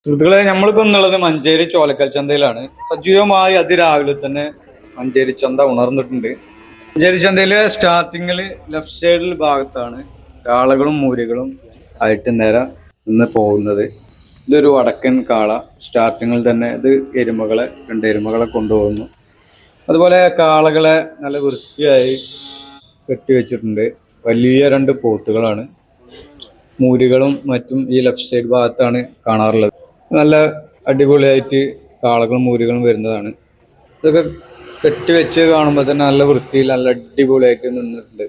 സുഹൃത്തുക്കളെ, നമ്മളിപ്പോ എന്നുള്ളത് മഞ്ചേരി ചോലക്കൽ ചന്തയിലാണ്. സജീവമായി അതിരാവിലെ തന്നെ മഞ്ചേരി ചന്ത ഉണർന്നിട്ടുണ്ട്. മഞ്ചേരി ചന്തയിലെ സ്റ്റാർട്ടിങ്ങിൽ ലെഫ്റ്റ് സൈഡിൽ ഭാഗത്താണ് കാളകളും മൂരികളും ആയിട്ട് നേരെ നിന്ന് പോകുന്നത്. ഇതൊരു വടക്കൻ കാള. സ്റ്റാർട്ടിങ്ങിൽ തന്നെ ഇത് രണ്ട് എരുമകളെ കൊണ്ടുപോകുന്നു. അതുപോലെ കാളകളെ നല്ല വൃത്തിയായി കെട്ടിവെച്ചിട്ടുണ്ട്. വലിയ രണ്ട് പോത്തുകളാണ്. മൂരികളും മറ്റും ഈ ലെഫ്റ്റ് സൈഡ് ഭാഗത്താണ് കാണാറുള്ളത്. നല്ല അടിപൊളിയായിട്ട് കാളകളും മൂരികളും വരുന്നതാണ്. ഇതൊക്കെ കെട്ടിവെച്ച് കാണുമ്പോൾ തന്നെ നല്ല വൃത്തിയിൽ നല്ല അടിപൊളിയായിട്ട് നിന്നിട്ടുണ്ട്.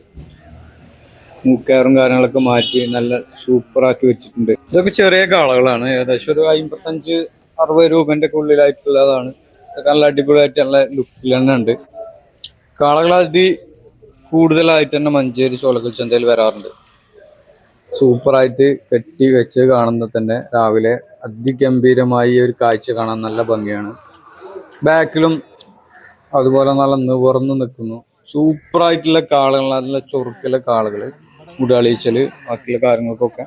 മൂക്കയറും കാര്യങ്ങളൊക്കെ മാറ്റി നല്ല സൂപ്പറാക്കി വെച്ചിട്ടുണ്ട്. ഇതൊക്കെ ചെറിയ കാളകളാണ്. ഏകദേശം ഒരു 55-60 രൂപന്റെ ഒക്കെ ഉള്ളിലായിട്ടുള്ളതാണ്. ഇതൊക്കെ നല്ല അടിപൊളിയായിട്ട് നല്ല ലുക്കിൽ തന്നെ ഉണ്ട്. കാളകൾ കൂടുതലായിട്ട് തന്നെ മഞ്ചേരി ചോലക്കൽ ചന്തയിൽ വരാറുണ്ട്. സൂപ്പറായിട്ട് കെട്ടി വെച്ച് കാണുന്നത് തന്നെ രാവിലെ അതിഗംഭീരമായി ഒരു കാഴ്ച കാണാൻ നല്ല ഭംഗിയാണ്. ബാക്കിലും അതുപോലെ നല്ല നിവർന്ന് നിൽക്കുന്നു. സൂപ്പറായിട്ടുള്ള കാളകൾ, നല്ല ചൊറുക്കിലെ കാളകൾ, മുടാളീച്ചല് ബാക്കിയുള്ള കാര്യങ്ങൾക്കൊക്കെ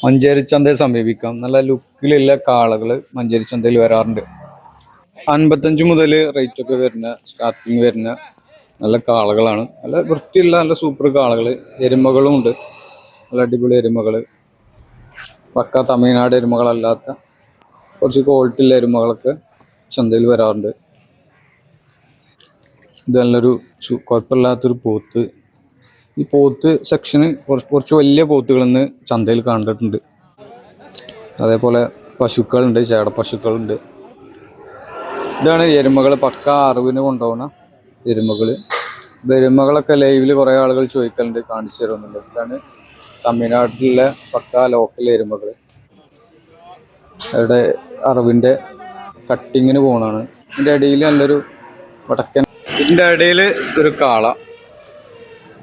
മഞ്ചേരി ചന്തയെ സമീപിക്കാം. നല്ല ലുക്കിലുള്ള കാളകൾ മഞ്ചേരി ചന്തയിൽ വരാറുണ്ട്. 55 മുതൽ റേറ്റ് ഒക്കെ സ്റ്റാർട്ടിങ് വരുന്ന നല്ല കാളകളാണ്. നല്ല വൃത്തിയുള്ള നല്ല സൂപ്പർ കാളകൾ. എരുമകളും ഉണ്ട്, നല്ല അടിപൊളി എരുമകള്. പക്ക തമിഴ്നാട് എരുമകളല്ലാത്ത കുറച്ച് ക്വാളിറ്റിയുള്ള എരുമകളൊക്കെ ചന്തയിൽ വരാറുണ്ട്. ഇത് നല്ലൊരു കുഴപ്പമില്ലാത്തൊരു പോത്ത്. ഈ പോത്ത് സെക്ഷന് കുറച്ച് വലിയ പോത്തുകൾ ഇന്ന് ചന്തയിൽ കണ്ടിട്ടുണ്ട്. അതേപോലെ പശുക്കളുണ്ട്, ചേട പശുക്കളുണ്ട്. ഇതാണ് എരുമകൾ, പക്ക അറിവിന് കൊണ്ടുപോകുന്ന എരുമകൾ. എരുമകളൊക്കെ ലൈവിൽ കുറേ ആളുകൾ ചോദിക്കലുണ്ട്, കാണിച്ചു തരുന്നുണ്ട്. ഇതാണ് തമിഴ്നാട്ടിലെ പക്ക ലോക്കൽ എരുമകൾ. അവിടെ അറിവിൻ്റെ കട്ടിങ്ങിന് പോകണതാണ്. ഇതിൻ്റെ ഇടയിൽ നല്ലൊരു വടക്കൻ, ഇതിൻ്റെ ഇടയിൽ ഒരു കാള.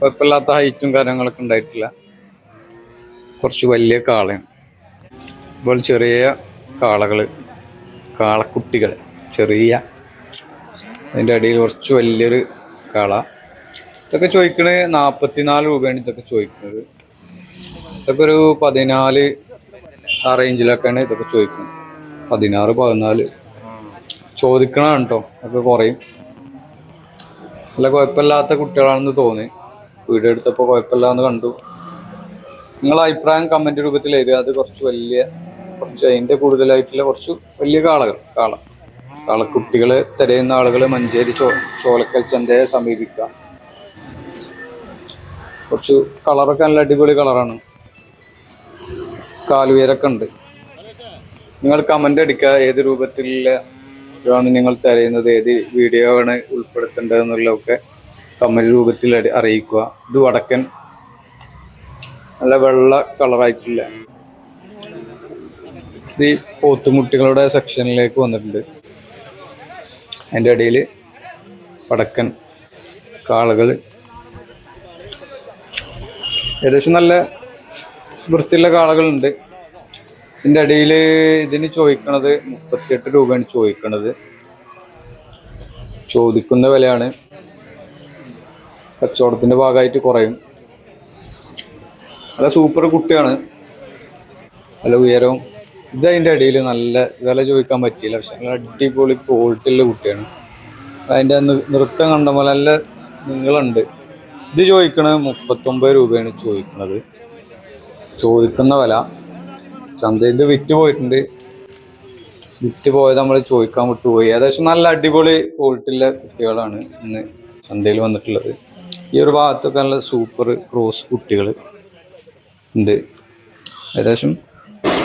കുഴപ്പമില്ലാത്ത ഹൈറ്റും കാര്യങ്ങളൊക്കെ ഉണ്ടായിട്ടില്ല. കുറച്ച് വലിയ കാളയാണ്. ഇപ്പോൾ ചെറിയ കാളകൾ, കാളക്കുട്ടികൾ ചെറിയ. അതിൻ്റെ ഇടയിൽ കുറച്ച് വലിയൊരു കാള. ഇതൊക്കെ ചോദിക്കണത് 44 രൂപയാണ്. ഇതൊക്കെ ചോദിക്കുന്നത് ഇതൊക്കെ ഒരു 14 ആ റേഞ്ചിലൊക്കെയാണ് ഇതൊക്കെ ചോദിക്കുന്നത്. 16-14 ചോദിക്കണതാണ് കേട്ടോ. അതൊക്കെ കുറയും. നല്ല കുഴപ്പമില്ലാത്ത കുട്ടികളാണെന്ന് തോന്നി. വീഡിയോ എടുത്തപ്പോൾ കുഴപ്പമില്ലാന്ന് കണ്ടു. നിങ്ങളുടെ അഭിപ്രായം കമൻറ്റ് രൂപത്തിൽ എഴുതുക. അത് കുറച്ച് അതിൻ്റെ കൂടുതലായിട്ടുള്ള കുറച്ച് വലിയ കാളക്കുട്ടികൾ തിരയുന്ന ആളുകൾ മഞ്ചേരി ചോലക്കൽ ചന്തയെ സമീപിക്കുക. കുറച്ച് കളറൊക്കെ നല്ല അടിപൊളി കളറാണ്. കാലുയരൊക്കെ ഉണ്ട്. നിങ്ങൾ കമൻ്റ് അടിക്കുക. ഏത് രൂപത്തിലാണ് നിങ്ങൾ തിരയുന്നത്, ഏത് വീഡിയോ ആണ് ഉൾപ്പെടുത്തേണ്ടതെന്നുള്ളതൊക്കെ കമൻ്റ് രൂപത്തിൽ അറിയിക്കുക. ഇത് വടക്കൻ നല്ല വെള്ള കളറായിട്ടില്ല. ഇത് ഈ പോത്തുമുട്ടികളുടെ സെക്ഷനിലേക്ക് വന്നിട്ടുണ്ട്. അതിൻ്റെ ഇടയിൽ വടക്കൻ കാളകൾ. ഏകദേശം നല്ല വൃത്തിയുള്ള കാളകളുണ്ട്. ഇതിൻ്റെ ഇടയിൽ ഇതിന് ചോദിക്കണത് 38 രൂപയാണ് ചോദിക്കണത്. ചോദിക്കുന്ന വിലയാണ്. കച്ചവടത്തിൻ്റെ ഭാഗമായിട്ട് കുറയും. നല്ല സൂപ്പർ കുട്ടിയാണ്, നല്ല ഉയരവും. ഇത് അതിൻ്റെ ഇടയിൽ നല്ല വില ചോദിക്കാൻ പറ്റിയില്ല. പക്ഷെ നല്ല അടിപൊളി ക്വാളിറ്റിയുള്ള കുട്ടിയാണ്. അതിൻ്റെ നൃത്തം കണ്ട പോലെ നല്ല നീളമുണ്ട്. ഇത് ചോദിക്കണത് 39 രൂപയാണ് ചോദിക്കുന്നത്. ചോദിക്കുന്ന വില. ചന്തയിൽ വിറ്റ് പോയിട്ടുണ്ട്. വിറ്റ് പോയത് നമ്മൾ ചോദിക്കാൻ വിട്ടുപോയി. ഏകദേശം നല്ല അടിപൊളി ക്വാളിറ്റിയുള്ള കുട്ടികളാണ് ഇന്ന് ചന്തയിൽ വന്നിട്ടുള്ളത്. ഈ ഒരു ഭാഗത്തൊക്കെ നല്ല സൂപ്പർ ക്രോസ് കുട്ടികൾ ഉണ്ട്. ഏകദേശം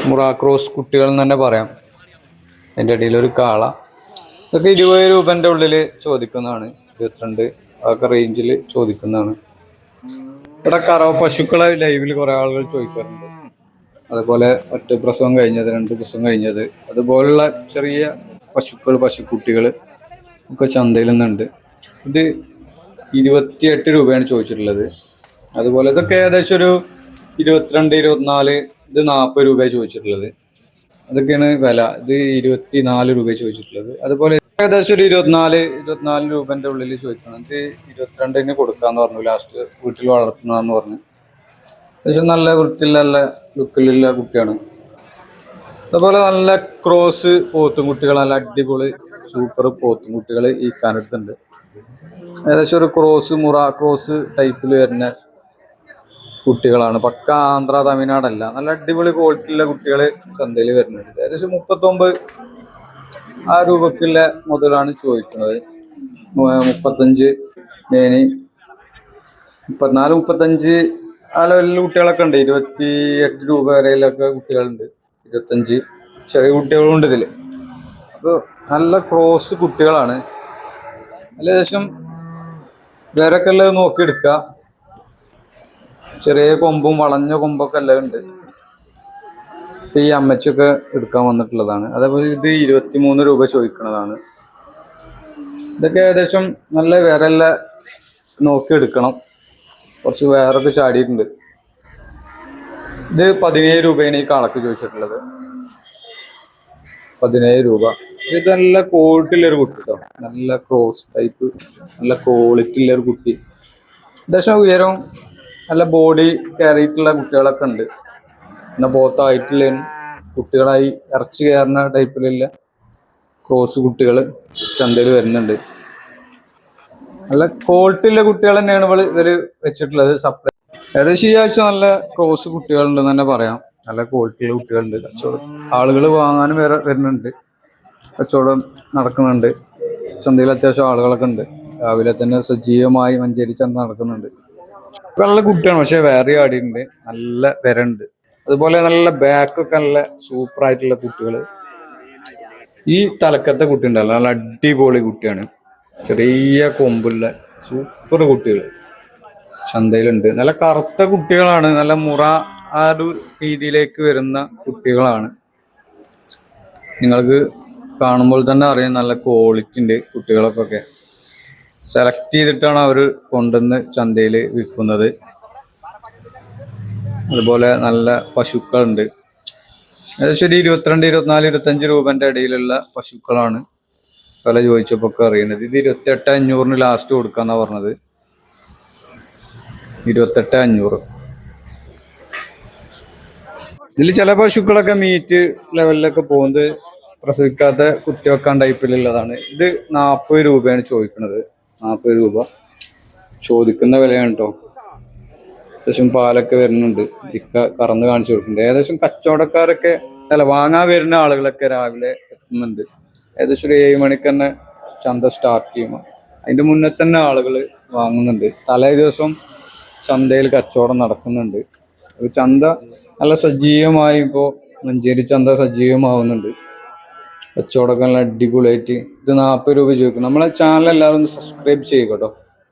മുറ ക്രോസ് കുട്ടികൾ എന്ന് തന്നെ പറയാം. അതിൻ്റെ ഇടയിൽ ഒരു കാള. ഇതൊക്കെ 20 രൂപൻ്റെ ഉള്ളിൽ ചോദിക്കുന്നതാണ്. 22 ഒക്കെ റേഞ്ചിൽ ചോദിക്കുന്നതാണ്. ഇവിടെ കറവ പശുക്കളെ ലൈവിൽ കുറേ ആളുകൾ ചോദിക്കാറുണ്ട്. അതുപോലെ ഒറ്റ പ്രസവം കഴിഞ്ഞത്, 2 പ്രസവം കഴിഞ്ഞത്, അതുപോലുള്ള ചെറിയ പശുക്കുട്ടികൾ ഒക്കെ ചന്തയിൽ നിന്നുണ്ട്. ഇത് 28 രൂപയാണ് ചോദിച്ചിട്ടുള്ളത്. അതുപോലെ ഇതൊക്കെ ഏകദേശം ഒരു 22-24. ഇത് 40 രൂപയാണ് ചോദിച്ചിട്ടുള്ളത്. അതൊക്കെയാണ് വില. ഇത് 24 രൂപ ചോദിച്ചിട്ടുള്ളത്. അതുപോലെ ഏകദേശം ഒരു 24 രൂപൻ്റെ ഉള്ളിൽ ചോദിക്കണം. ഇത് 22-ന് കൊടുക്കാന്ന് പറഞ്ഞു. ലാസ്റ്റ് വീട്ടിൽ വളർത്തുന്നതെന്ന് പറഞ്ഞു. അത്യാവശ്യം നല്ല വൃത്തിയുള്ള നല്ല ലുക്കിലുള്ള കുട്ടിയാണ്. അതുപോലെ നല്ല ക്രോസ് പോത്തുംകുട്ടികൾ, നല്ല അടിപൊളി സൂപ്പർ പോത്തുംകുട്ടികൾ ഈ കാനടുത്തുണ്ട്. ഏകദേശം ഒരു ക്രോസ് ടൈപ്പിൽ വരുന്ന കുട്ടികളാണ്. പക്ക ആന്ധ്ര തമിഴ്നാടല്ല, നല്ല അടിപൊളി ക്വാളിറ്റിയുള്ള കുട്ടികൾ ചന്തയിൽ വരുന്നുണ്ട്. ഏകദേശം 39 ആ രൂപക്കുള്ള മുതലാണ് ചോദിക്കുന്നത്. 35 മേനി 34-35 ആ ലെവലിൽ കുട്ടികളൊക്കെ ഉണ്ട്. 28 രൂപ വരെയിലൊക്കെ കുട്ടികളുണ്ട്. 25 ചെറിയ കുട്ടികളുണ്ട് ഇതിൽ. അപ്പോൾ നല്ല ക്രോസ് കുട്ടികളാണ്. ഏകദേശം വേറൊക്കെ ഉള്ളത് നോക്കിയെടുക്കുക. ചെറിയ കൊമ്പും വളഞ്ഞ കൊമ്പൊക്കെ എല്ലാം ഉണ്ട്. ഈ അമ്മച്ചൊക്കെ എടുക്കാൻ വന്നിട്ടുള്ളതാണ്. അതേപോലെ ഇത് 23 രൂപ ചോദിക്കുന്നതാണ്. ഇതൊക്കെ ഏകദേശം നല്ല വിരല്ല നോക്കിയെടുക്കണം. കുറച്ച് വേറൊക്കെ ചാടിയിട്ടുണ്ട്. ഇത് 17 രൂപയാണ് ഈ കാളക്ക് ചോദിച്ചിട്ടുള്ളത്. 17 രൂപ. ഇത് നല്ല ക്വാളിറ്റി ഉള്ളൊരു കുട്ടി കേട്ടോ. നല്ല ക്രോസ് ടൈപ്പ്, നല്ല ക്വാളിറ്റി ഉള്ളൊരു കുട്ടി. ഏകദേശം ഉയരവും നല്ല ബോഡി കയറിയിട്ടുള്ള കുട്ടികളൊക്കെ ഉണ്ട്. പിന്നെ പോത്തായിട്ടുള്ള കുട്ടികളായി ഇറച്ചി കയറുന്ന ടൈപ്പിലുള്ള ക്രോസ് കുട്ടികൾ ചന്തയിൽ വരുന്നുണ്ട്. നല്ല ക്വാളിറ്റി ഉള്ള കുട്ടികൾ തന്നെയാണ് ഇവര് വെച്ചിട്ടുള്ളത്. സപ്ലൈ ഏകദേശം ഈ ആഴ്ച നല്ല ക്രോസ് കുട്ടികളുണ്ടെന്ന് തന്നെ പറയാം. നല്ല ക്വാളിറ്റിയുള്ള കുട്ടികളുണ്ട്. കച്ചവടം ആളുകൾ വാങ്ങാനും വരുന്നുണ്ട്. കച്ചവടം നടക്കുന്നുണ്ട്. ചന്തയിൽ അത്യാവശ്യം ആളുകളൊക്കെ ഉണ്ട്. രാവിലെ തന്നെ സജീവമായി മഞ്ചേരി ചന്ത നടക്കുന്നുണ്ട്. നല്ല കുട്ടിയാണ്, പക്ഷെ വേറെ ആടിയുണ്ട്. നല്ല വിരണ്ട്. അതുപോലെ നല്ല ബാക്കൊക്കെ നല്ല സൂപ്പർ ആയിട്ടുള്ള കുട്ടികൾ. ഈ തലക്കത്തെ കുട്ടി ഉണ്ടല്ലോ, നല്ല അടിപൊളി കുട്ടിയാണ്. ചെറിയ കൊമ്പുള്ള സൂപ്പർ കുട്ടികൾ ചന്തയിലുണ്ട്. നല്ല കറുത്ത കുട്ടികളാണ്. നല്ല മുറ ആ ഒരു രീതിയിലേക്ക് വരുന്ന കുട്ടികളാണ്. നിങ്ങൾക്ക് കാണുമ്പോൾ തന്നെ അറിയാം നല്ല ക്വാളിറ്റി ഉണ്ട് കുട്ടികൾക്കൊക്കെ. സെലക്ട് ചെയ്തിട്ടാണ് അവർ കൊണ്ടുവന്ന് ചന്തയിൽ വിൽക്കുന്നത്. അതുപോലെ നല്ല പശുക്കളുണ്ട്. ഏകദേശം ഒരു 22, 24, 25 രൂപന്റെ ഇടയിലുള്ള പശുക്കളാണ് വില ചോദിച്ചപ്പോൾ ഒക്കെ അറിയുന്നത്. ഇത് 28,500 ലാസ്റ്റ് കൊടുക്കാന്നാ പറഞ്ഞത്. 28,500. ഇതിൽ ചില പശുക്കളൊക്കെ മീറ്റ് ലെവലിലൊക്കെ പോകുന്നത് പ്രസവിക്കാത്ത കുത്തിവെക്കാൻ ടൈപ്പിലുള്ളതാണ്. ഇത് 40 രൂപയാണ് ചോദിക്കുന്നത്. 40 രൂപ ചോദിക്കുന്ന വിലയാണ് കേട്ടോ. അത്യാവശ്യം പാലൊക്കെ വരുന്നുണ്ട്. ഇക്ക കറന്ന് കാണിച്ചു കൊടുക്കുന്നുണ്ട്. ഏകദേശം കച്ചവടക്കാരൊക്കെ വാങ്ങാൻ വരുന്ന ആളുകളൊക്കെ രാവിലെ എത്തുന്നുണ്ട്. ഏകദേശം ഒരു 7 മണിക്ക് തന്നെ ചന്ത സ്റ്റാർട്ട് ചെയ്യും. അതിന്റെ മുന്നേ തന്നെ ആളുകൾ വാങ്ങുന്നുണ്ട്. തലേ ദിവസം ചന്തയിൽ കച്ചവടം നടക്കുന്നുണ്ട്. ചന്ത നല്ല സജീവമായി ഇപ്പോൾ മഞ്ചേരി ചന്ത സജീവമാവുന്നുണ്ട്. കച്ചവടമൊക്കെ നല്ല അടിപൊളിയായിട്ട്. ഇത് 40 രൂപ ചോദിക്കും. നമ്മളെ ചാനൽ എല്ലാവരും ഒന്ന് സബ്സ്ക്രൈബ് ചെയ്യുക കേട്ടോ.